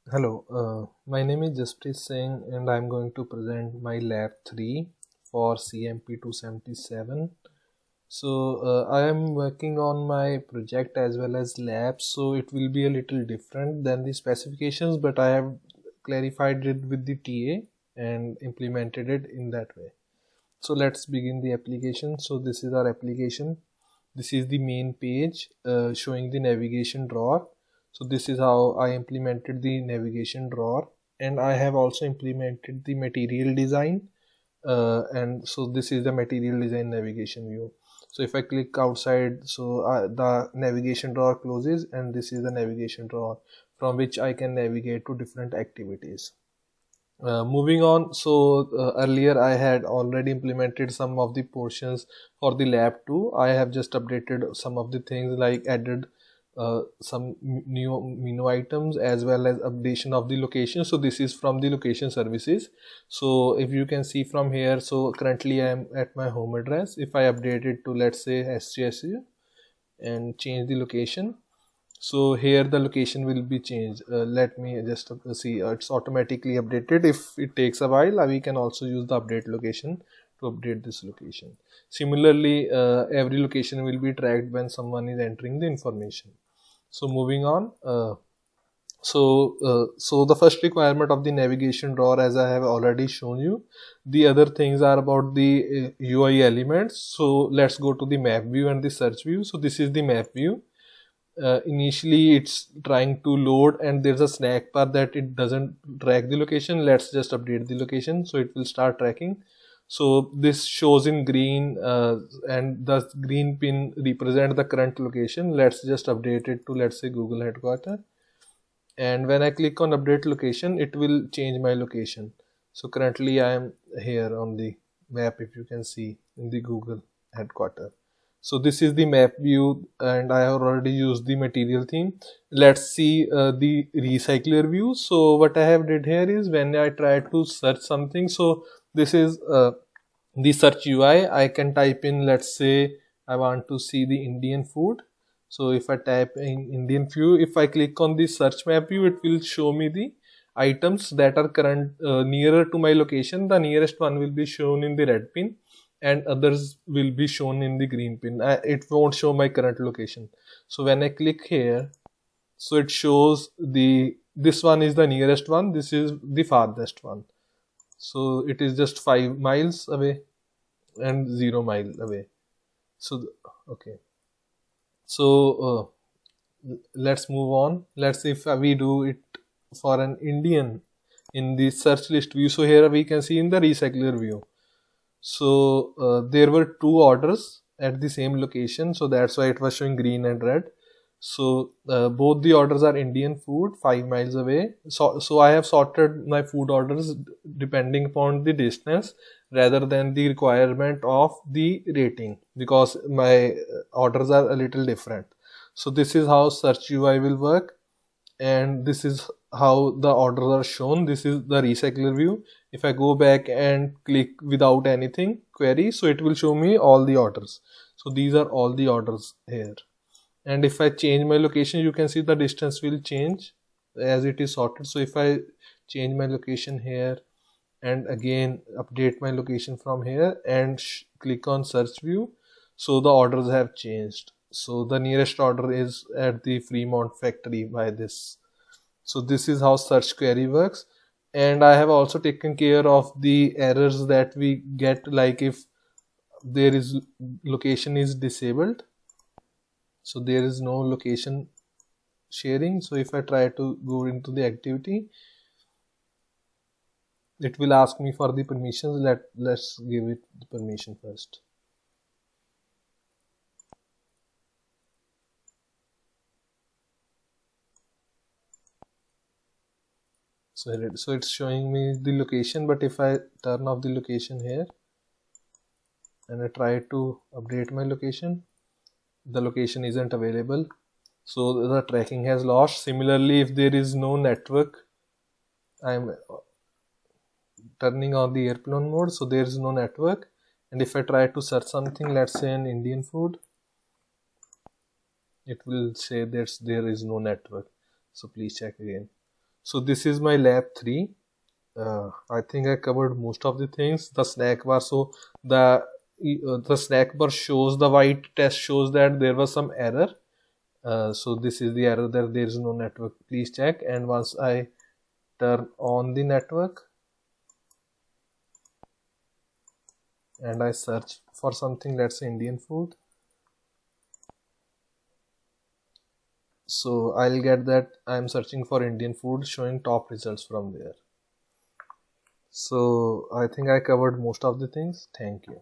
Hello, my name is Jasprit Singh and I'm going to present my lab 3 for CMP 277. I am working on my project as well as lab, so it will be a little different than the specifications, but I have clarified it with the TA and implemented it in that way. So let's begin the application. So this is our application. This is the main page showing the navigation drawer. So this is how I implemented the navigation drawer, and I have also implemented the material design. And so this is the material design navigation view. So if I click outside, the navigation drawer closes, and this is the navigation drawer from which I can navigate to different activities. Moving on, earlier I had already implemented some of the portions for the lab 2. I have just updated some of the things like added some new menu items as well as updation of the location. So this is from the location services. So if you can see from here, so currently I am at my home address. If I update it to, let's say, SGSU and change the location, so here the location will be changed. Let me just see, it's automatically updated. If it takes a while, we can also use the update location to update this location. Similarly, every location will be tracked when someone is entering the information. So moving on, so the first requirement of the navigation drawer, as I have already shown you. The other things are about the UI elements. So let's go to the map view and the search view. So this is the map view. Initially it's trying to load and there's a snack bar that it doesn't track the location. Let's just update the location so it will start tracking. So this shows in green, and the green pin represent the current location. Let's just update it to, let's say, Google headquarters. And when I click on update location, it will change my location. So currently I am here on the map, if you can see, in the Google headquarters. So this is the map view, and I have already used the material theme. Let's see the recycler view. So what I have did here is, when I try to search something, so this is the search UI. I can type in, let's say, I want to see the Indian food. So if I type in Indian food, if I click on the search map view, it will show me the items that are current nearer to my location. The nearest one will be shown in the red pin and others will be shown in the green pin. It won't show my current location. So when I click here, so it shows this one is the nearest one, this is the farthest one. So it is just 5 miles away and 0 mile away. So okay, so let's move on. Let's see if we do it for an Indian in the search list view. So here we can see in the recycler view. So there were two orders at the same location, so that's why it was showing green and red. So both the orders are Indian food, 5 miles away. So I have sorted my food orders depending upon the distance rather than the requirement of the rating, because my orders are a little different. So this is how search UI will work, and this is how the orders are shown. This is the recycler view. If I go back and click without anything query, so it will show me all the orders. So these are all the orders here. And if I change my location, you can see the distance will change as it is sorted. So if I change my location here and again update my location from here and click on search view, so the orders have changed. So the nearest order is at the Fremont factory by this. So this is how search query works. And I have also taken care of the errors that we get, like if there is location is disabled, so there is no location sharing. So if I try to go into the activity, it will ask me for the permissions. Let's give it the permission first. So it's showing me the location, but if I turn off the location here and I try to update my location, the location isn't available. So the tracking has lost. Similarly, if there is no network, I'm turning on the airplane mode, so there is no network. And if I try to search something, let's say an Indian food, it will say that there is no network. So please check again. So this is my lab 3. I think I covered most of the things. The snack bar, so the snack bar shows, the white test shows that there was some error. So this is the error that there is no network, please check. And once I turn on the network and I search for something, let's say Indian food, so I'll get that I'm searching for Indian food, showing top results from there. So I think I covered most of the things. Thank you.